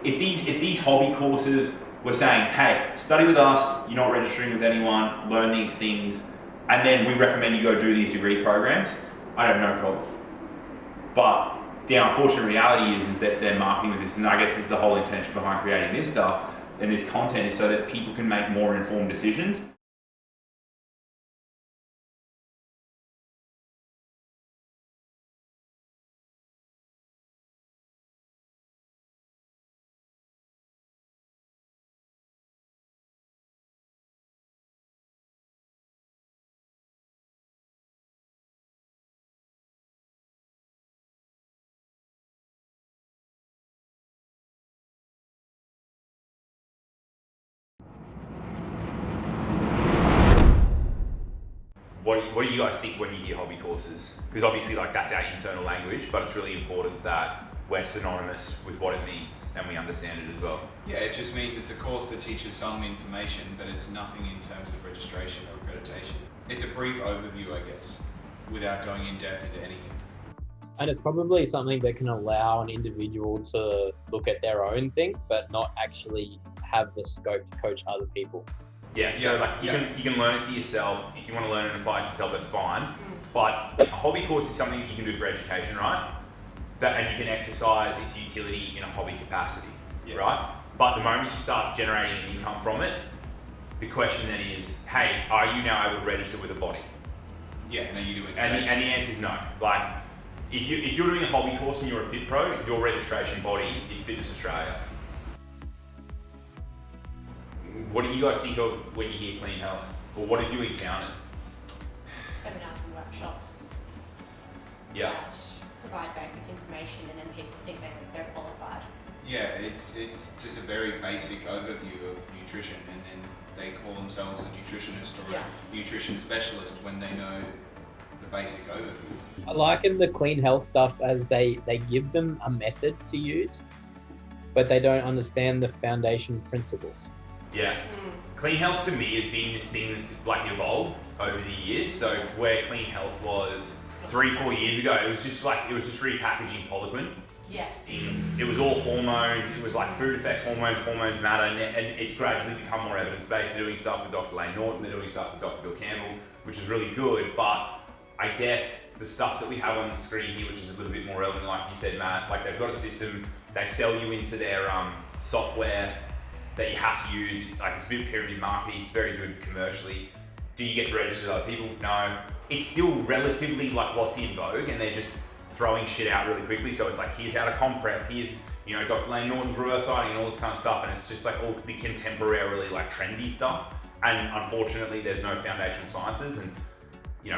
if these hobby courses were saying, hey, study with us, you're not registering with anyone, learn these things, and then we recommend you go do these degree programs, I have no problem. But the unfortunate reality is that they're marketing with this, and I guess is the whole intention behind creating this stuff and this content is so that people can make more informed decisions. What do you guys think when you hear hobby courses? Because obviously like that's our internal language, but it's really important that we're synonymous with what it means and we understand it as well. Yeah, it just means it's a course that teaches some information, but it's nothing in terms of registration or accreditation. It's a brief overview, I guess, without going in depth into anything. And it's probably something that can allow an individual to look at their own thing, but not actually have the scope to coach other people. Yeah, so like you can learn it for yourself. If you want to learn it and apply it to yourself, that's fine. But a hobby course is something that you can do for education, right? And you can exercise its utility in a hobby capacity, right? But the moment you start generating an income from it, the question then is, hey, are you now able to register with a body? Yeah, and are you doing and the answer is no. Like, if you're doing a hobby course and you're a Fit Pro, your registration body is Fitness Australia. What do you guys think of when you hear clean health? Or what have you encountered? Seminars and workshops that provide basic information and then people think they're qualified. Yeah, it's just a very basic overview of nutrition, and then they call themselves a nutritionist or a nutrition specialist when they know the basic overview. I liken the clean health stuff as they give them a method to use, but they don't understand the foundation principles. Yeah. Clean health to me has been this thing that's like evolved over the years. So where clean health was 3-4 years ago, it was just repackaging Poliquin. Yes. It was all hormones. It was like food affects hormones, hormones matter, and it's gradually become more evidence-based. They're doing stuff with Dr. Lane Norton, they're doing stuff with Dr. Bill Campbell, which is really good. But I guess the stuff that we have on the screen here, which is a little bit more relevant, like you said, Matt, like they've got a system, they sell you into their software that you have to use. It's a bit of pyramid marketing, it's very good commercially. Do you get to register with other people? No. It's still relatively like what's in vogue, and they're just throwing shit out really quickly. So it's like, here's how to comp prep, here's, Dr. Lane Norton's reverse dieting and all this kind of stuff, and it's just like all the contemporarily like trendy stuff. And unfortunately, there's no foundational sciences. And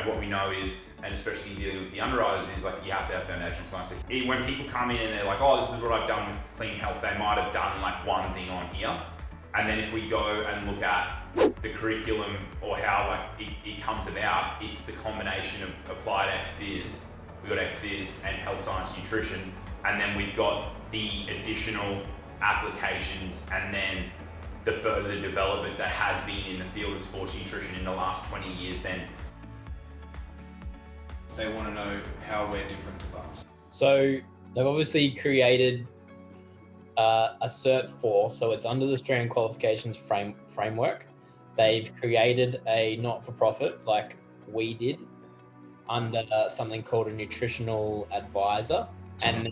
what we know is, and especially in dealing with the underwriters, is like you have to have foundational science. When people come in and they're like, oh, this is what I've done with clean health, they might have done like one thing on here. And then if we go and look at the curriculum or how like it comes about, it's the combination of applied ex-phys, we've got ex-phys and health science nutrition, and then we've got the additional applications and then the further development that has been in the field of sports nutrition in the last 20 years then. They want to know how we're different to us. So they've obviously created a Cert 4, so it's under the Australian Qualifications framework. They've created a not-for-profit, like we did, under something called a nutritional advisor, and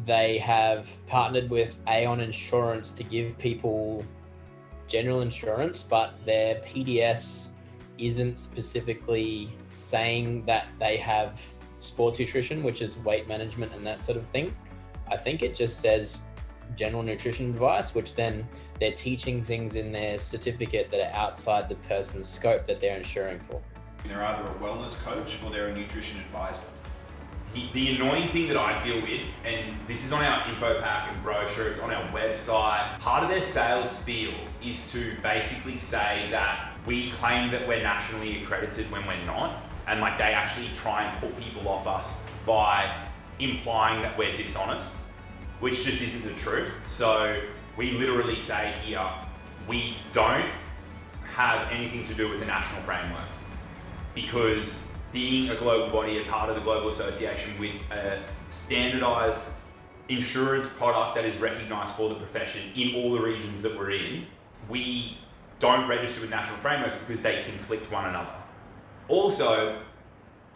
they have partnered with Aon Insurance to give people general insurance, but their PDS isn't specifically saying that they have sports nutrition, which is weight management and that sort of thing. I think it just says general nutrition advice, which then they're teaching things in their certificate that are outside the person's scope that they're insuring for. They're either a wellness coach or they're a nutrition advisor. The annoying thing that I deal with, and this is on our info pack and brochure, it's on our website, part of their sales spiel is to basically say that we claim that we're nationally accredited when we're not, and like they actually try and put people off us by implying that we're dishonest, which just isn't the truth. So we literally say here, we don't have anything to do with the national framework, because being a global body, a part of the global association with a standardized insurance product that is recognised for the profession in all the regions that we're in, we don't register with national frameworks because they conflict one another. Also,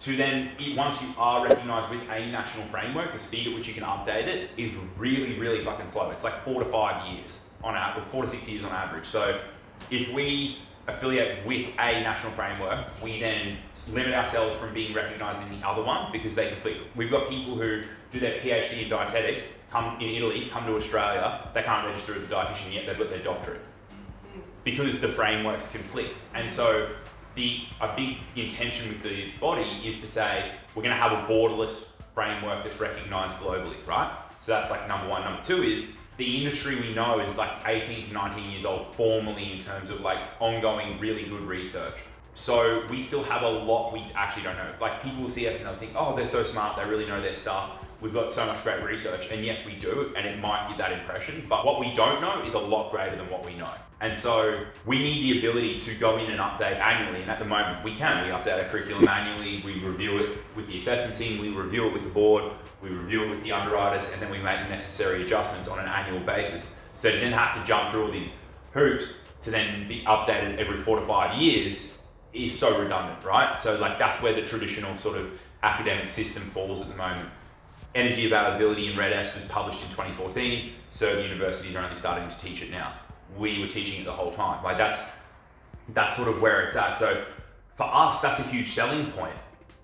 to then, once you are recognised with a national framework, the speed at which you can update it is really, really fucking slow. It's like 4 to 5 years on average, 4 to 6 years on average. So if we affiliate with a national framework, we then limit ourselves from being recognised in the other one because they conflict. We've got people who do their PhD in dietetics, come in Italy, come to Australia, they can't register as a dietitian yet, they've got their doctorate because the frameworks conflict. And so a big intention with the body is to say, we're going to have a borderless framework that's recognised globally, right? So that's like number one. Number two is the industry we know is like 18 to 19 years old formally in terms of like ongoing really good research. So we still have a lot we actually don't know. Like people will see us and they'll think, oh, they're so smart, they really know their stuff. We've got so much great research, and yes, we do, and it might give that impression, but what we don't know is a lot greater than what we know. And so we need the ability to go in and update annually, and at the moment we can. We update our curriculum annually, we review it with the assessment team, we review it with the board, we review it with the underwriters, and then we make the necessary adjustments on an annual basis. So to then have to jump through all these hoops to then be updated every 4 to 5 years is so redundant, right? So like that's where the traditional sort of academic system falls at the moment. Energy availability in Red S was published in 2014, so the universities are only starting to teach it now. We were teaching it the whole time. Like that's sort of where it's at. So for us, that's a huge selling point.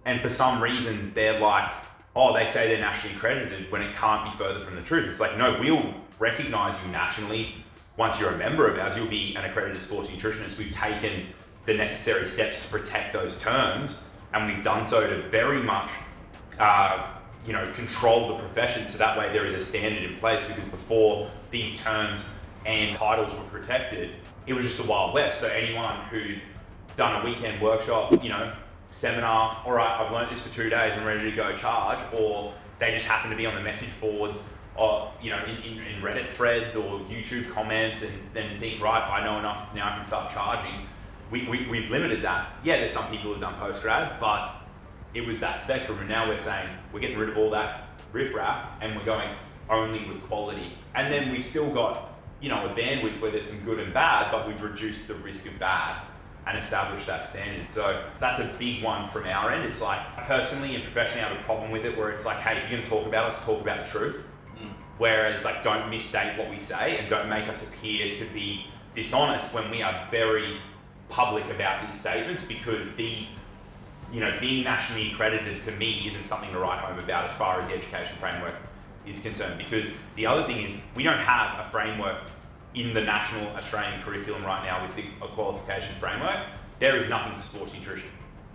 And for some reason, they're like, oh, they say they're nationally accredited when it can't be further from the truth. It's like, no, we'll recognize you nationally. Once you're a member of ours, you'll be an accredited sports nutritionist. We've taken the necessary steps to protect those terms, and we've done so to very much control the profession, so that way there is a standard in place, because before these terms and titles were protected, it was just a wild west. So anyone who's done a weekend workshop, seminar, all right, I've learned this for 2 days, I'm ready to go charge, or they just happen to be on the message boards or in Reddit threads or YouTube comments, and then think, right, I know enough, now I can start charging. We've limited that. Yeah, there's some people who've done post-grad, but it was that spectrum, and now we're saying we're getting rid of all that riffraff and we're going only with quality. And then we've still got, a bandwidth where there's some good and bad, but we've reduced the risk of bad and established that standard. So that's a big one from our end. It's like, personally and professionally, I have a problem with it where it's like, hey, if you're gonna talk about us, talk about the truth. Whereas like, don't misstate what we say and don't make us appear to be dishonest when we are very public about these statements, because these, being nationally accredited to me isn't something to write home about as far as the education framework is concerned. Because the other thing is, we don't have a framework in the national Australian curriculum right now with the qualification framework. There is nothing for sports nutrition.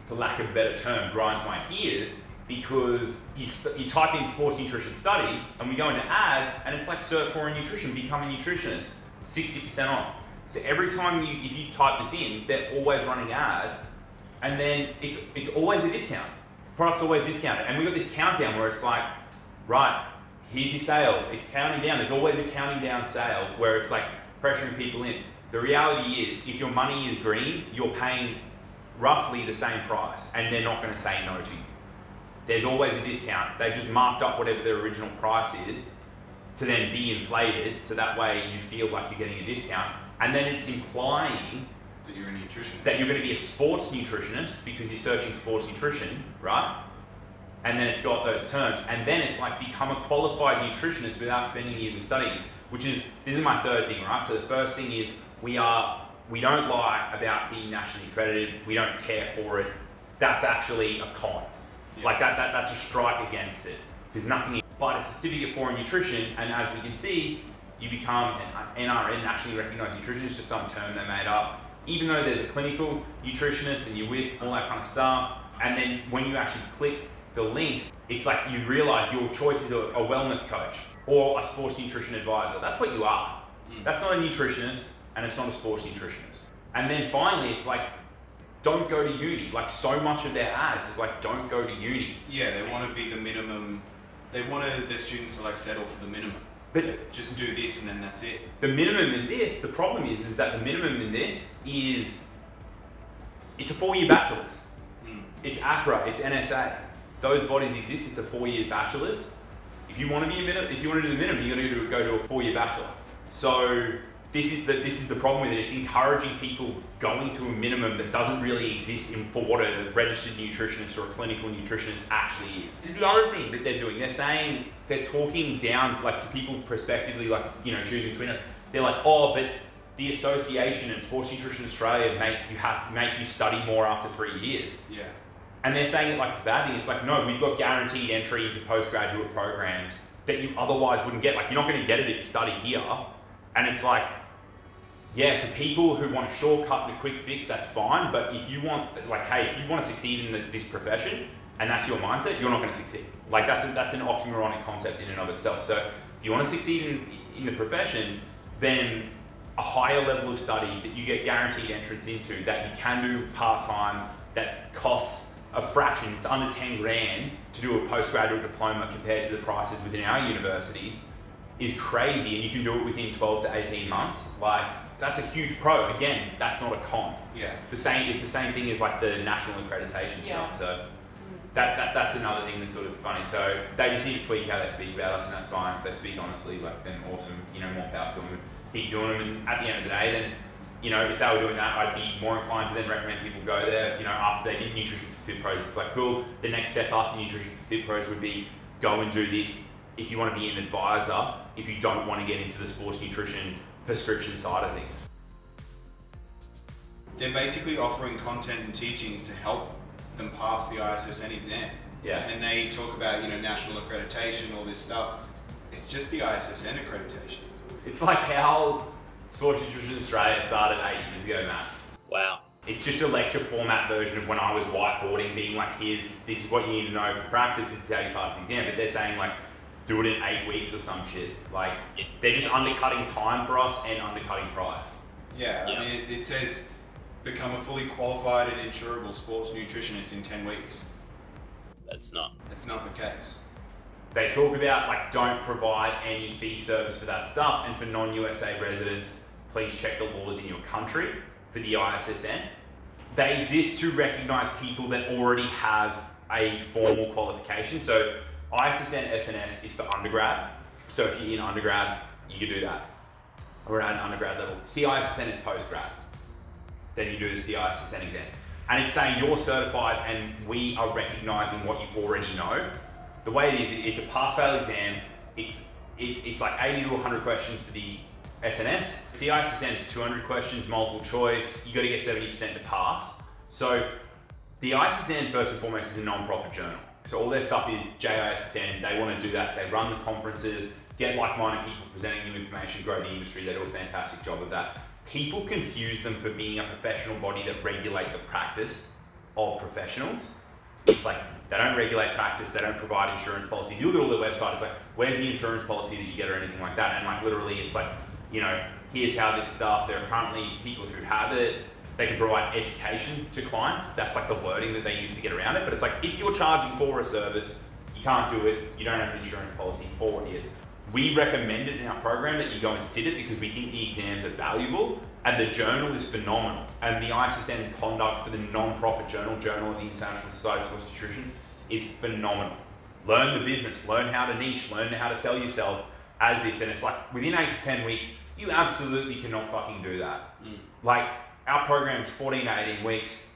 For lack of a better term, grinds my gears, because you type in sports nutrition study and we go into ads and it's like Cert 4 in nutrition, become a nutritionist, 60% off. So every time if you type this in, they're always running ads, and then it's always a discount. Product's always discounted. And we've got this countdown where it's like, right, here's your sale. It's counting down. There's always a counting down sale where it's like pressuring people in. The reality is, if your money is green, you're paying roughly the same price, and they're not going to say no to you. There's always a discount. They've just marked up whatever their original price is to then be inflated, so that way you feel like you're getting a discount. And then it's implying that you're a nutritionist. That you're going to be a sports nutritionist because you're searching sports nutrition, right? And then it's got those terms. And then it's like, become a qualified nutritionist without spending years of studying, this is my third thing, right? So the first thing is, we don't lie about being nationally accredited. We don't care for it. That's actually a con. Yeah. Like that's a strike against it, because nothing is, but it's a certificate for nutrition, and as we can see, you become an NRN, nationally recognized nutritionist, just some term they made up, even though there's a clinical nutritionist and you're with all that kind of stuff. And then when you actually click the links, it's like you realize your choice is a wellness coach or a sports nutrition advisor. That's what you are. That's not a nutritionist, and it's not a sports nutritionist. And then finally, it's like, don't go to uni. Like, so much of their ads is like, don't go to uni. Yeah, they want to be the minimum. They want their students to like settle for the minimum. But just do this and then that's it. The minimum in this, the problem is that the minimum in this is, it's a 4-year bachelor's. It's ACRA, it's NSA. Those bodies exist, it's a 4-year bachelor's. If you want to do the minimum, you got to go to a 4-year bachelor. So this is the problem with it. It's encouraging people going to a minimum that doesn't really exist for what a registered nutritionist or a clinical nutritionist actually is. This is the other thing that they're doing. They're talking down like to people prospectively, like, you know, choosing between us. They're like, oh, but the association and Sports Nutrition Australia make you study more after 3 years. Yeah. And they're saying it like it's a bad thing. It's like, no, we've got guaranteed entry into postgraduate programs that you otherwise wouldn't get. Like, you're not going to get it if you study here. And it's like, yeah, for people who want a shortcut and a quick fix, that's fine. But if you want, like, hey, if you want to succeed in this profession and that's your mindset, you're not going to succeed. Like, that's an oxymoronic concept in and of itself. So if you want to succeed in the profession, then a higher level of study that you get guaranteed entrance into, that you can do part-time, that costs a fraction, it's under 10 grand to do a postgraduate diploma compared to the prices within our universities, is crazy, and you can do it within 12 to 18 months. Like, that's a huge pro. Again, that's not a con. Yeah. It's the same thing as like the national accreditation stuff. So that's another thing that's sort of funny. So they just need to tweak how they speak about us, and that's fine. If they speak honestly, like, then awesome, you know, more power to them. Keep doing them, and at the end of the day, then, you know, if they were doing that, I'd be more inclined to then recommend people go there. You know, after they did Nutrition for Fit Pros, it's like, cool, the next step after Nutrition for Fit Pros would be go and do this if you want to be an advisor, if you don't want to get into the sports nutrition prescription side of things. They're basically offering content and teachings to help them pass the ISSN exam. Yeah. And they talk about, you know, national accreditation, all this stuff. It's just the ISSN accreditation. It's like how Sports Nutrition Australia started 8 years ago, Matt. Wow. It's just a lecture format version of when I was whiteboarding, being like, this is what you need to know for practice, this is how you pass the exam. But they're saying, like, do it in 8 weeks or some shit. Like, they're just undercutting time for us and undercutting price. Yeah, I mean, it says become a fully qualified and insurable sports nutritionist in 10 weeks. That's not the case. They talk about, like, don't provide any fee service for that stuff, and for non-USA residents, please check the laws in your country for the ISSN. They exist to recognise people that already have a formal qualification. So ISSN SNS is for undergrad. So if you're in undergrad, you can do that. Or at an undergrad level. CISSN is postgrad. Then you do the CISSN exam. And it's saying you're certified and we are recognising what you already know. The way it is, it's a pass-fail exam. It's like 80 to 100 questions for the SNS. CISSN is 200 questions, multiple choice. You got to get 70% to pass. So the ISSN, first and foremost, is a non-profit journal. So all their stuff is JISSN. They want to do that. They run the conferences, get like-minded people presenting new information, grow the industry. They do a fantastic job of that. People confuse them for being a professional body that regulate the practice of professionals. It's like, they don't regulate practice, they don't provide insurance policies. You look at all their websites, it's like, where's the insurance policy that you get or anything like that? And like, literally, it's like, you know, here's how this stuff, there are currently people who have it. They can provide education to clients. That's like the wording that they use to get around it. But it's like, if you're charging for a service, you can't do it, you don't have an insurance policy for it. We recommend it in our program that you go and sit it because we think the exams are valuable and the journal is phenomenal. And the ISSN's conduct for the non-profit journal of the International Society of Sports Nutrition, is phenomenal. Learn the business, learn how to niche, learn how to sell yourself as this. And it's like, within 8 to 10 weeks, you absolutely cannot fucking do that. Like, our program is 14 to 18 weeks,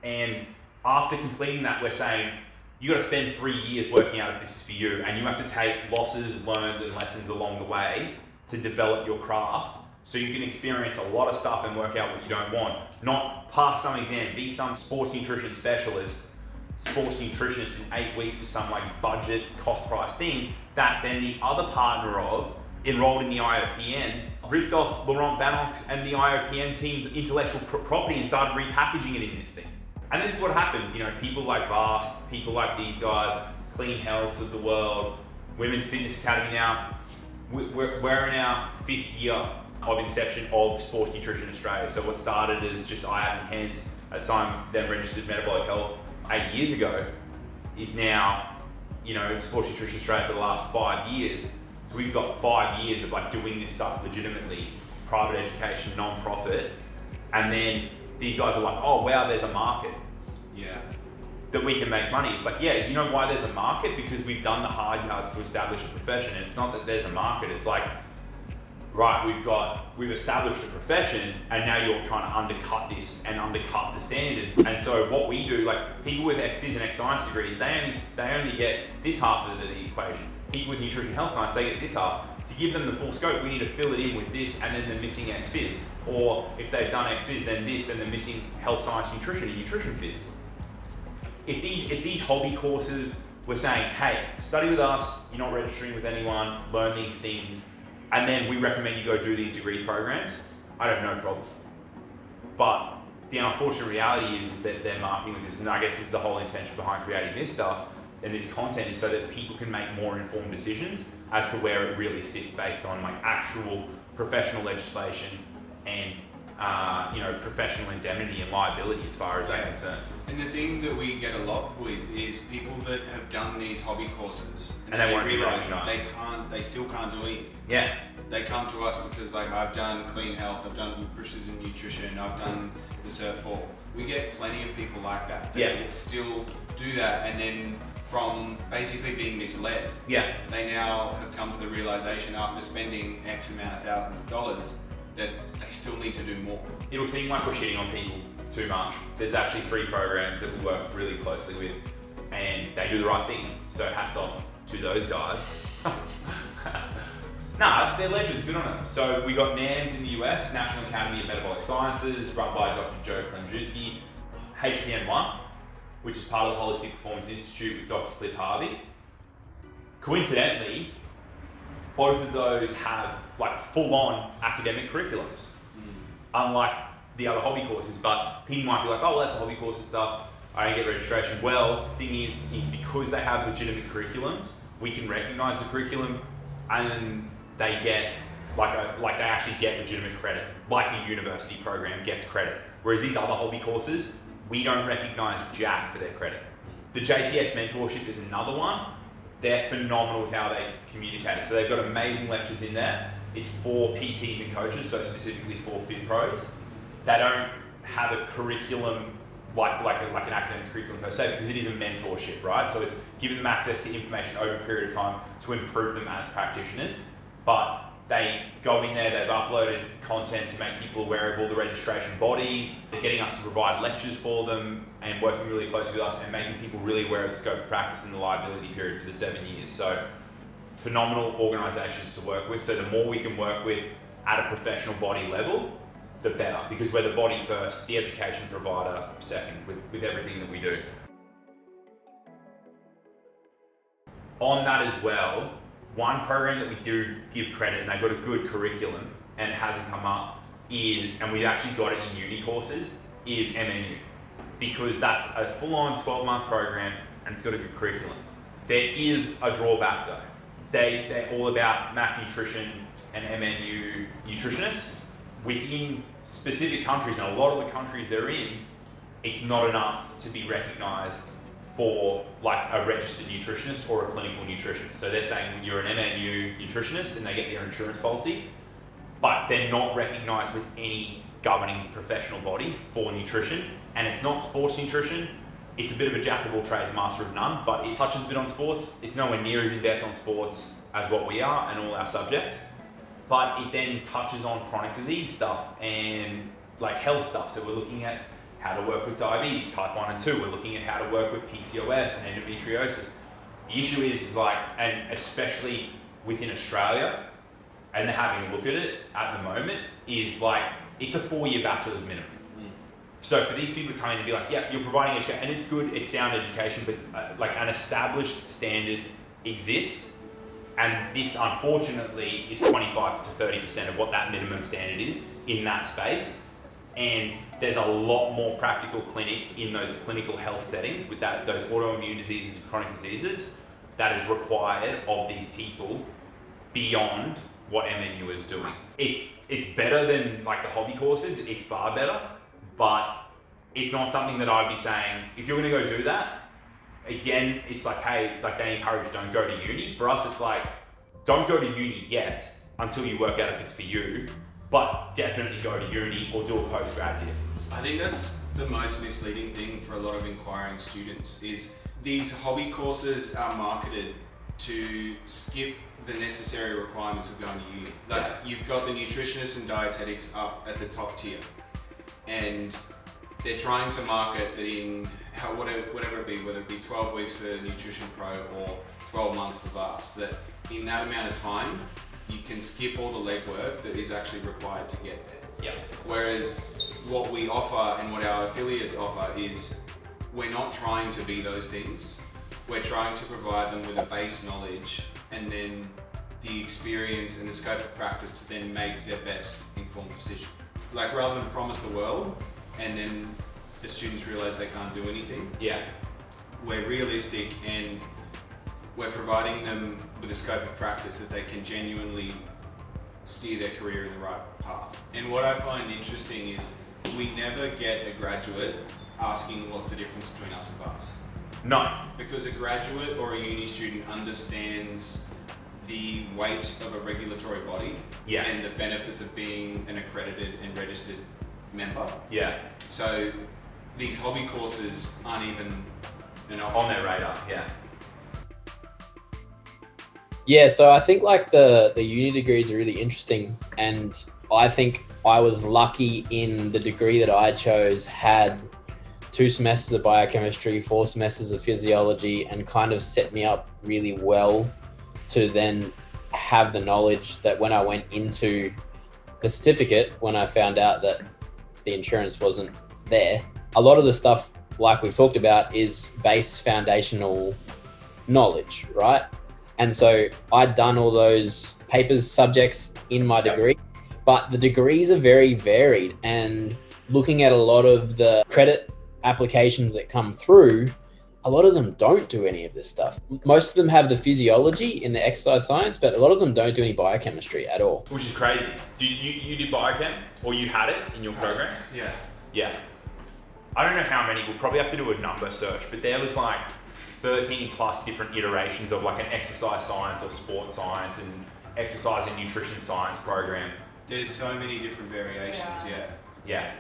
and after completing that, we're saying, you got to spend 3 years working out if this is for you, and you have to take losses, learns, and lessons along the way to develop your craft, so you can experience a lot of stuff and work out what you don't want. Not pass some exam, be some sports nutrition specialist, sports nutritionist in 8 weeks for some like budget cost price thing that then the other partner of enrolled in the IOPN ripped off Laurent Bannock's and the IOPN team's intellectual property and started repackaging it in this thing. And this is what happens, you know, people like Vast, people like these guys, Clean Health of the world, Women's Fitness Academy now, we're in our 5th year of inception of Sports Nutrition Australia. So what started as just IAP Enhance, at the time then registered Metabolic Health 8 years ago, is now, you know, Sports Nutrition Australia for the last 5 years. So we've got 5 years of like doing this stuff legitimately, private education, non-profit, and then these guys are like, oh wow, there's a market. Yeah. that we can make money. It's like, yeah, you know why there's a market? Because we've done the hard yards to establish a profession. And it's not that there's a market, it's like, right, we've established a profession, and now you're trying to undercut this and undercut the standards. And so what we do, like people with ex-phys and ex-science degrees, they only get this half of the equation. People with nutrition health science, they get this half. To give them the full scope, we need to fill it in with this, and then they're missing ex-phys. Or if they've done ex-phys, then this, then they're missing health science nutrition and nutrition phys. If these hobby courses were saying, hey, study with us, you're not registering with anyone, learn these things, and then we recommend you go do these degree programs, I'd have no problem. But the unfortunate reality is that they're marketing with this, and I guess this is the whole intention behind creating this stuff and this content, is so that people can make more informed decisions as to where it really sits based on like actual professional legislation and professional indemnity and liability as far as they're concerned. And the thing that we get a lot with is people that have done these hobby courses and they realise they still can't do anything. Yeah. They come to us because like I've done clean health, I've done precision nutrition, I've done the Cert 4. We get plenty of people like that will still do that, and then from basically being misled, they now have come to the realisation after spending X amount of thousands of dollars that they still need to do more. It'll seem like we're shitting on people too much. There's actually 3 programs that we work really closely with, and they do the right thing. So hats off to those guys. Nah, they're legends, good on them. So we got NAMS in the US, National Academy of Metabolic Sciences, run by Dr. Joe Klemczewski, HPN1, which is part of the Holistic Performance Institute with Dr. Cliff Harvey. Coincidentally, both of those have like full-on academic curriculums, unlike the other hobby courses. But people might be like, oh, well, that's a hobby course and stuff, I don't get registration. Well, the thing is because they have legitimate curriculums, we can recognize the curriculum, and they get they actually get legitimate credit, like the university program gets credit. Whereas these other hobby courses, we don't recognize jack for their credit. The JPS mentorship is another one. They're phenomenal with how they communicate it. So they've got amazing lectures in there. It's for PTs and coaches, so specifically for fit pros. They don't have a curriculum like an academic curriculum per se, because it is a mentorship, right? So it's giving them access to information over a period of time to improve them as practitioners. But they go in there, they've uploaded content to make people aware of all the registration bodies. They're getting us to provide lectures for them and working really closely with us and making people really aware of the scope of practice and the liability period for the 7 years. So phenomenal organisations to work with. So the more we can work with at a professional body level, the better, because we're the body first, the education provider second with everything that we do. On that as well, one program that we do give credit, and they've got a good curriculum and it hasn't come up, is, and we've actually got it in uni courses, is MNU. Because that's a full-on 12-month program and it's got a good curriculum. There is a drawback though. They're all about MAC nutrition and MNU nutritionists. Within specific countries, and a lot of the countries they're in, it's not enough to be recognised for like a registered nutritionist or a clinical nutritionist. So they're saying you're an MNU nutritionist and they get their insurance policy, but they're not recognised with any governing professional body for nutrition. And it's not sports nutrition, it's a bit of a jack of all trades, master of none, but it touches a bit on sports. It's nowhere near as in-depth on sports as what we are and all our subjects, but it then touches on chronic disease stuff and like health stuff. So we're looking at how to work with diabetes, type 1 and 2. We're looking at how to work with PCOS and endometriosis. The issue is like, and especially within Australia, and they're having a look at it at the moment, is like, it's a 4-year bachelor's minimum. So for these people to come in and be like, yeah, you're providing education, and it's good, it's sound education, but like an established standard exists, and this unfortunately is 25 to 30% of what that minimum standard is in that space. And there's a lot more practical clinic in those clinical health settings with those autoimmune diseases, chronic diseases, that is required of these people beyond what MNU is doing. It's better than like the hobby courses, it's far better, but it's not something that I'd be saying, if you're gonna go do that, again, it's like, hey, like they encourage don't go to uni. For us, it's like, don't go to uni yet until you work out if it's for you, but definitely go to uni or do a postgrad here. I think that's the most misleading thing for a lot of inquiring students is these hobby courses are marketed to skip the necessary requirements of going to uni. Like you've got the nutritionist and dietetics up at the top tier, and they're trying to market that in whatever it be, whether it be 12 weeks for Nutrition Pro or 12 months for Vast, that in that amount of time you can skip all the legwork that is actually required to get there. Yeah. Whereas what we offer and what our affiliates offer is we're not trying to be those things. We're trying to provide them with a base knowledge and then the experience and the scope of practice to then make their best informed decision. Like rather than promise the world and then the students realize they can't do anything. Yeah. We're realistic and we're providing them with a scope of practice that they can genuinely steer their career in the right path. And what I find interesting is we never get a graduate asking what's the difference between us and Vast. No. Because a graduate or a uni student understands the weight of a regulatory body and the benefits of being an accredited and registered member. Yeah. So these hobby courses aren't even an option. On their radar, yeah. Yeah, so I think like the uni degrees are really interesting, and I think I was lucky in the degree that I chose had 2 semesters of biochemistry, 4 semesters of physiology, and kind of set me up really well to then have the knowledge that when I went into the certificate, when I found out that the insurance wasn't there, a lot of the stuff, like we've talked about, is base foundational knowledge, right? And so I'd done all those papers, subjects in my degree, but the degrees are very varied. And looking at a lot of the credit applications that come through, a lot of them don't do any of this stuff. Most of them have the physiology in the exercise science, but a lot of them don't do any biochemistry at all. Which is crazy. You did biochem, or you had it in your program? Yeah. Yeah. I don't know how many, we'll probably have to do a number search, but there was like 13 plus different iterations of like an exercise science or sports science and exercise and nutrition science program. There's so many different variations, Yeah.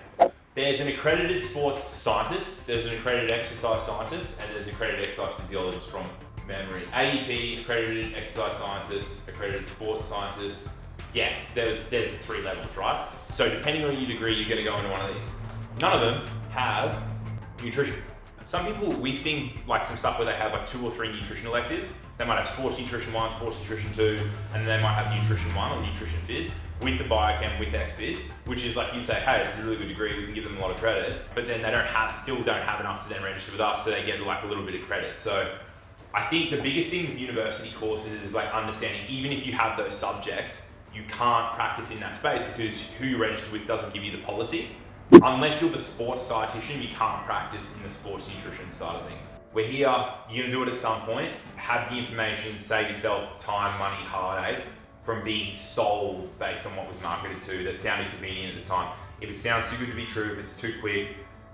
There's an accredited sports scientist, there's an accredited exercise scientist, and there's an accredited exercise physiologist from memory. AEP, accredited exercise scientist, accredited sports scientist. Yeah, there's the 3 levels, right? So depending on your degree, you're gonna go into one of these. None of them have nutrition. Some people, we've seen like some stuff where they have like 2 or 3 nutrition electives. They might have sports nutrition 1, sports nutrition 2, and then they might have nutrition 1 or nutrition phys with the biochem, with the ex-phys, which is like you'd say, hey, it's a really good degree, we can give them a lot of credit, but then they still don't have enough to then register with us, so they get like a little bit of credit. So I think the biggest thing with university courses is like understanding, even if you have those subjects, you can't practice in that space because who you register with doesn't give you the policy. Unless you're the sports dietitian, you can't practice in the sports nutrition side of things. We're here, you're gonna do it at some point, have the information, save yourself time, money, heartache from being sold based on what was marketed to that sounded convenient at the time. If it sounds too good to be true, if it's too quick,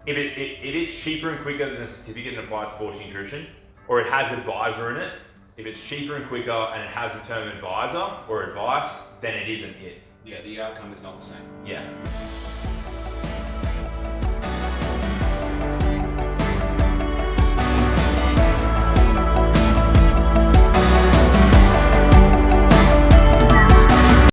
if it is cheaper and quicker than the certificate in applied sports nutrition, or it has advisor in it, if it's cheaper and quicker and it has the term advisor or advice, then it isn't it. Yeah, the outcome is not the same. Yeah.